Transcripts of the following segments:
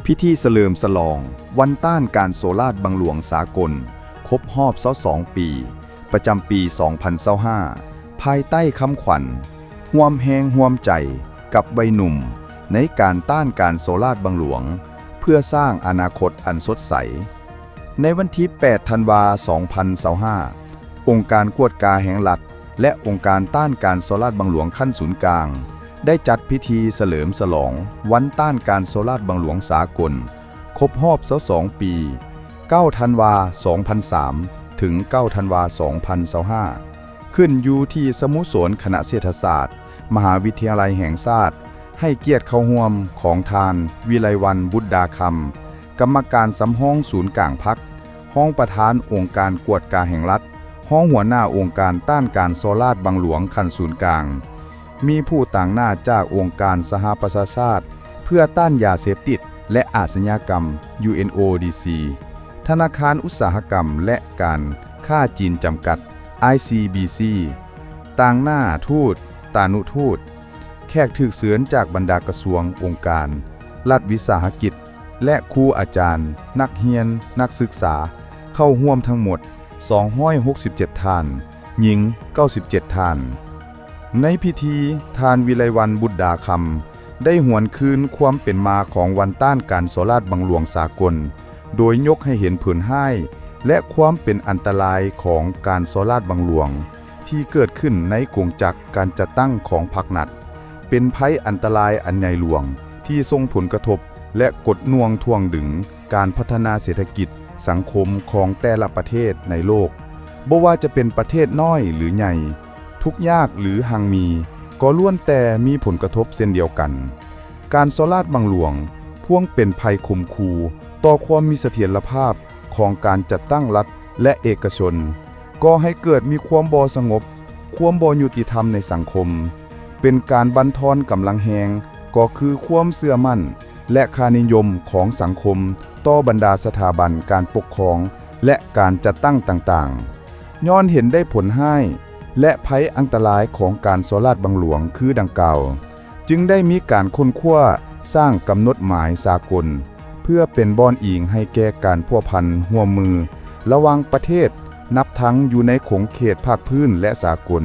พิธีเฉลิมฉลองวันต้านการโซลาร์บังหลวงสากลครบรอบ22 ปี ประจำปี 2025 ภายใต้คำขวัญร่วมแรงร่วมใจกับวัยหนุ่มในการต้านการโซลาร์บังหลวงเพื่อสร้างอนาคตอันสดใส ในวันที่ 8 ธันวาคม 2025 องค์การกวดกาแห่งรัฐและองค์การต้านการโซลาร์บังหลวงขั้นศูนย์กลางได้จัดพิธีเฉลิมฉลองวันต้านการโซลาร์บังหลวงสากลครบรอบ22 ปี 9 ธันวาคม 2003 ถึง 9 ธันวาคม 2025 ขึ้นอยู่ที่สโมสรคณะเศรษฐศาสตร์มหาวิทยาลัยแห่งชาติให้เกียรติเข้าร่วมของทานวิไลวรรณบุตรดาคำกรรมการสำห้องศูนย์กลางพรรคห้องประธานองค์การกวดกาแห่งรัฐห้องหัวหน้าองค์การต้านการโซลาร์บังหลวงขั้นศูนย์กลางมีผู้ต่างหน้าจากองค์การสหประชาชาติเพื่อต้านยาเสพติดและอาชญากรรม UNODC ธนาคารอุตสาหกรรมและการค้าจีนจำกัด ICBC ต่างหน้าทูตตานุทูตแขกถึกเสือนจากบรรดากระทรวงองค์การรัฐวิสาหกิจและครูอาจารย์นักเรียนนักศึกษาเข้าร่วมทั้งหมด267ท่านหญิง97ท่านในพิธีทานวิไลวรรณบุตรดาคำได้หวนคืนความเป็นมาของวันต้านการโซลาร์บังหลวงสากลโดยยกให้เห็นผืนให้และความเป็นอันตรายของการโซลาร์บังหลวงที่เกิดขึ้นในกงจักรการจัดตั้งของพรรคนัดเป็นภัยอันตรายอันใหญ่หลวงที่ส่งผลกระทบและกดน่วงทวงดึงการพัฒนาเศรษฐกิจสังคมของแต่ละประเทศในโลกบ่ว่าจะเป็นประเทศน้อยหรือใหญ่ทุกยากหรือหังมีก็ล้วนแต่มีผลกระทบเช่นเดียวกันการโซลาร์บังหลวงพ่วงเป็นภัยข่มขู่ต่อความมีเสถียรภาพของการจัดตั้งรัฐและเอกชนก็ให้เกิดมีความบ่สงบความบ่ยุติธรรมในสังคมเป็นการบั่นทอนกำลังแฮงก็คือความเชื่อมั่นและค่านิยมของสังคมต่อบรรดาสถาบันการปกครองและการจัดตั้งต่างๆย้อนเห็นได้ผลให้และภัยอันตรายของการโซลาร์บังหลวงคือดังกล่าวจึงได้มีการค้นคว้าสร้างกำหนดหมายสากลเพื่อเป็นบ่อนอิงให้แก่การพัวพันร่วมมือระหว่างประเทศนับทั้งอยู่ในขงเขตภาคพื้นและสากล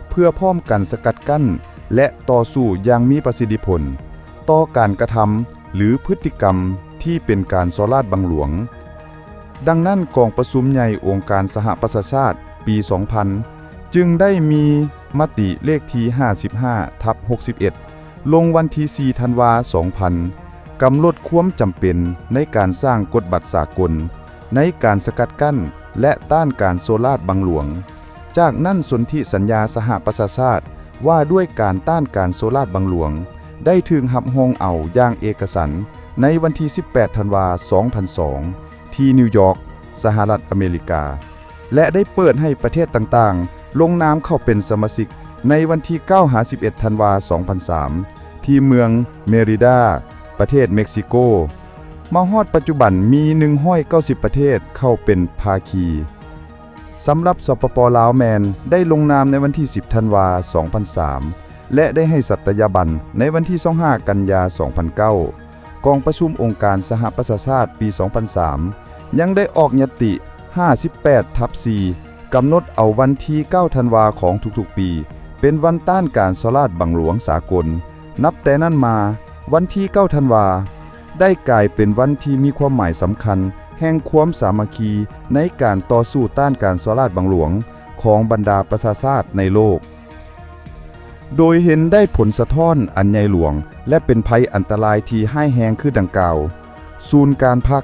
เพื่อพร้อมกันสกัดกั้นและต่อสู้อย่างมีประสิทธิผลต่อการกระทำหรือพฤติกรรมที่เป็นการโซลาร์บังหลวงดังนั้นกองประชุมใหญ่องค์การสหประชาชาติปี 2000 จึงได้มีมติเลขที่ 55/61 ลงวันที่ 4 ธันวาคม 2000 กำหนดความจำเป็นในการสร้างกฎบัตรสากลในการสกัดกั้นและต้านการโซลาร์บังหลวงจากนั้นสนธิสัญญาสหประชาชาติว่าด้วยการต้านการโซลาร์บังหลวงได้ถึงรับรองเอาอย่างเอกสารในวันที่ 18 ธันวาคม 2002 ที่นิวยอร์กสหรัฐอเมริกาและได้เปิดให้ประเทศต่างๆลงนามเข้าเป็นสมาชิกในวันที่ 9-11 ธันวาคม 2003 ที่เมืองเมริดาประเทศเม็กซิโกมาฮอดปัจจุบันมี190ประเทศเข้าเป็นภาคีสำหรับสปป.ลาวแมนได้ลงนามในวันที่ 10 ธันวาคม 2003 และได้ให้สัตยาบันในวันที่ 25 กันยายน 2009 กองประชุมองค์การสหประชาชาติปี 2003 ยังได้ออกยติ 58/4 กำหนดเอาวันที่ 9 ธันวาของทุกๆปีเป็นวันต้านการโซลาร์บังหลวงสากลนับแต่นั้นมาวันที่ 9 ธันวาได้กลายเป็นวันที่มีความหมายสำคัญแห่งความสามัคคีในการต่อสู้ต้านการโซลาร์บังหลวงของบรรดาประชาชาติในโลกโดยเห็นได้ผลสะท้อนอันใหญ่หลวงและเป็นภัยอันตรายที่ร้ายแรงคือดังกล่าวศูนย์การพรรค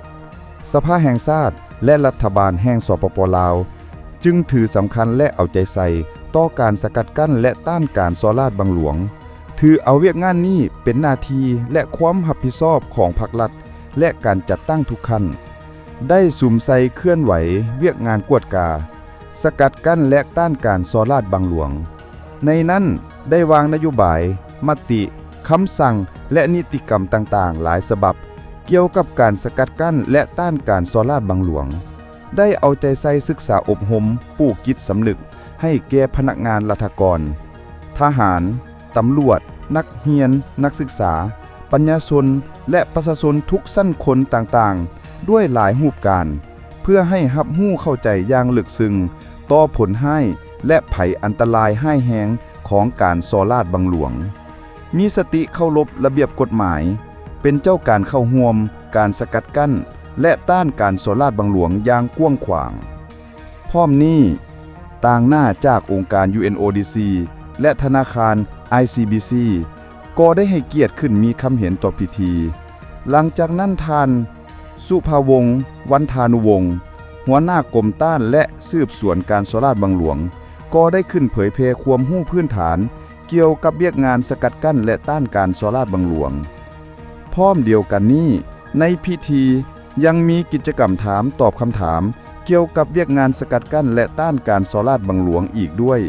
สภาแห่งชาติและรัฐบาลแห่งสปป.ลาวจึงถือสำคัญและเอาใจใส่ต่อการสกัดกั้นและต้านการโซลาร์บังหลวงถือเอาเวียกงานนี้เป็นหน้าที่และความรับผิดชอบของภาครัฐและการจัดตั้งทุกขั้นได้สุมใส่เคลื่อนไหวเวียกงานกวดกาสกัดกั้นและต้านการโซลาร์บังหลวงในนั้นได้วางนโยบายมติคำสั่งและนิติกรรมต่างๆหลายฉบับเกี่ยวกับการสกัดกั้นและต้านการโซลาร์บังหลวงได้เอาใจใส่ศึกษาอบรมปลูกจิตสำนึกให้แก่พนักงานราชการทหารตำรวจนักเรียนนักศึกษา ปัญญาชนและประชาชนทุกสั้นคนต่างๆด้วยหลายรูปการเพื่อให้รับรู้เข้าใจอย่างลึกซึ้งต่อผลให้และภัยอันตรายให้แฮงของการโซลาดบังหลวงมีสติเคารพระเบียบกฎหมายเป็นเจ้าการเข้าร่วมการสกัดกั้นและต้านการโซลาดบังหลวงอย่างกว้างขวางพร้อมนี้ต่างหน้าจากองค์การ UNODC และธนาคาร ICBC ก็ได้ให้เกียรติขึ้นมีคำเห็นต่อพิธี หลังจากนั้นท่านสุภาวงศ์วันธานุวงศ์หัวหน้ากรมต้านและสืบสวนการโซลาดบังหลวงก็ได้ขึ้นเผยแพร่ความรู้พื้นฐานเกี่ยวกับเวียกงานสกัดกั้นและต้านการโซลาดบังหลวงพร้อมเดียวกันนี้ในพิธียังมีกิจกรรมถามตอบคำถามเกี่ยวกับเวียกงานสกัดกั้นและต้านการโซลาดบังหลวงอีกด้วย